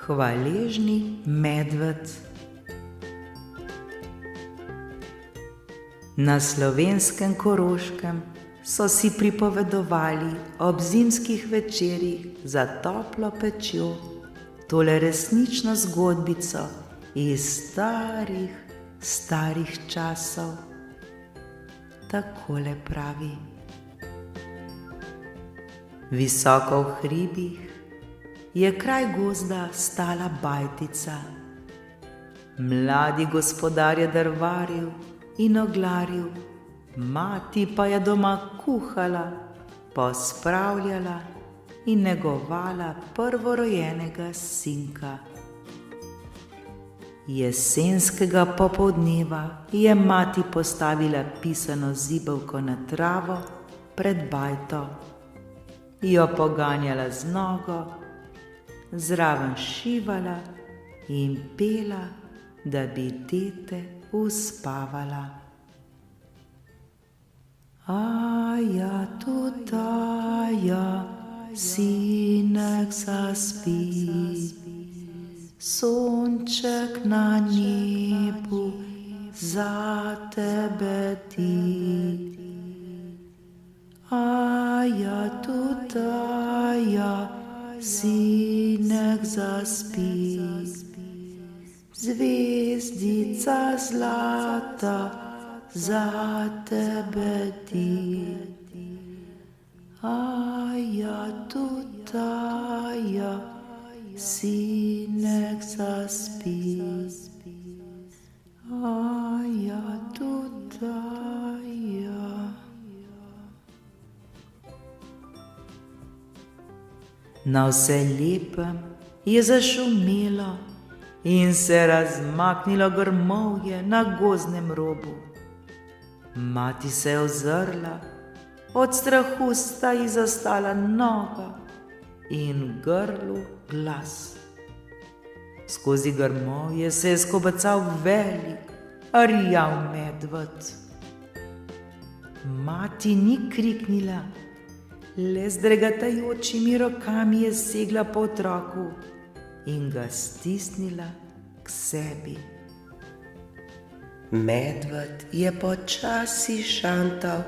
Hvaležni medved. Na slovenskem Koroškem so si pripovedovali ob zimskih večerih za toplo pečjo tole resnično zgodbico iz starih časov. Takole pravi. Visoko v hribih je kraj gozda stala bajtica. Mladi gospodar je drvaril in oglaril, mati pa je doma kuhala, pospravljala in negovala prvorojenega sinka. Jesenskega popoldneva je mati postavila pisano zibelko na travo pred bajto, jo poganjala z nogo, zraven šivala in pela, da bi dete uspavala. Aja, tutaja, sinek zaspi, sonček na nebu za tebe ti. Aja, tutaja, sinek zaspi, zvezdica zlata za tebe ti. Aja, tutaja, sinek zaspi, aja, tutaja. Na vse lepem je zašumelo in se razmaknilo grmovje na gozdnem robu. Mati se je ozrla, od strahu sta ji zastala noga in v grlu glas. Skozi grmovje se je skobacal velik, rjav medved. Mati ni kriknila, le z drgetajočimi rokami je segla po otroku in ga stisnila k sebi. Medved je počasi šantal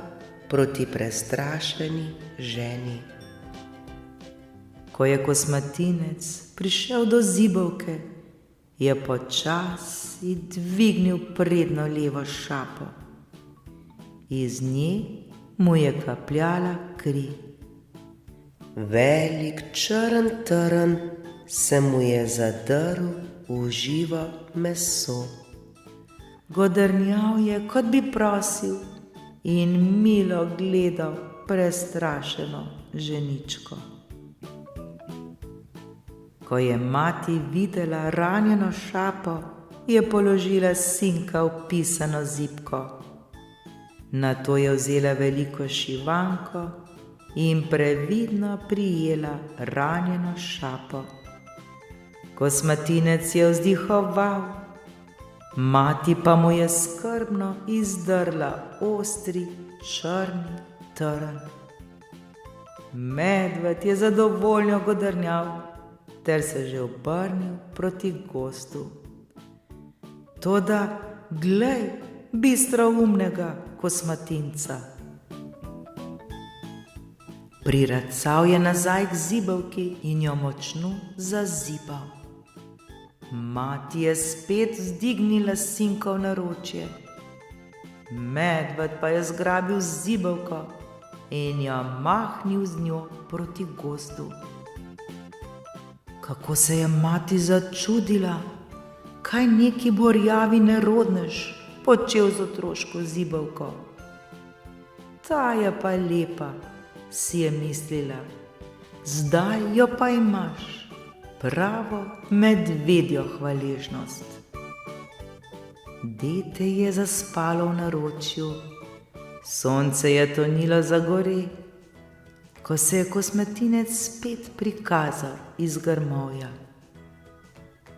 proti prestrašeni ženi. Ko je kosmatinec prišel do zibelke, je počasi dvignil prednjo levo šapo. Iz nje mu je kapljala kri. Velik črn trn se mu je zadrl v živo meso. Godrnjal je, kot bi prosil, in milo gledal prestrašeno ženičko. Ko je mati videla ranjeno šapo, je položila sinka v pisano zibko. Nato je vzela veliko šivanko in previdno prijela ranjeno šapo. Kosmatinec je vzdihoval, mati pa mu je skrbno izdrla ostri črni trn. Medved je zadovoljno godrnjal ter se že obrnil proti gozdu. Toda glej bistroumnega kosmatinca. Priracal je nazaj k zibelki in jo močno zazibal. Mati je spet vzdignila sinka v naročje. Medved pa je zgrabil zibelko in jo mahnil z njo proti gozdu. Kako se je mati začudila, kaj neki borjavi nerodnež počel z otroško zibelko. Ta je pa lepa, si je mislila, zdaj jo pa imaš, pravo medvedjo hvaležnost. Dete je zaspalo v naročju, sonce je tonilo za gore, ko se je kosmatinec spet prikazal iz grmovja.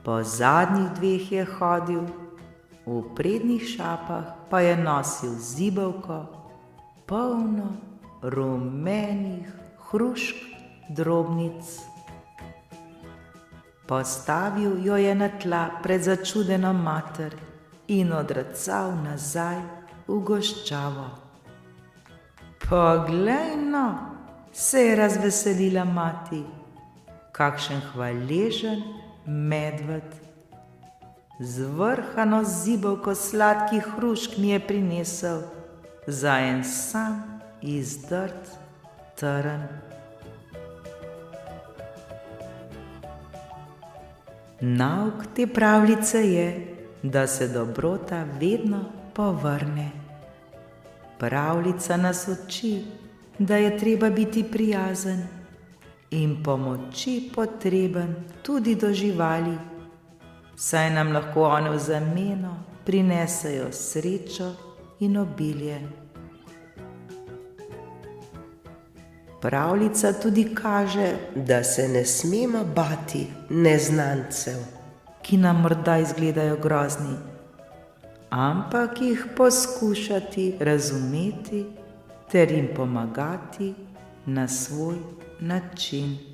Po zadnjih dveh je hodil, v prednjih šapah pa je nosil zibelko, polno rumenih hrušk drobnic. Postavil jo je na tla pred začudeno mater in odracal nazaj v goščavo. Poglej no, se je razveselila mati, kakšen hvaležen medved. Zvrhano zibelko sladkih hrušk mi je prinesel za en sam izdrt trn. Nauk te pravljice je, da se dobrota vedno povrne. Pravljica nas uči, da je treba biti prijazen in pomoči potreben tudi do živali, saj nam lahko one v zameno prinesejo srečo in obilje. Pravljica tudi kaže, da se ne smemo bati neznancev, ki nam morda izgledajo grozni, ampak jih poskušati razumeti ter jim pomagati na svoj način.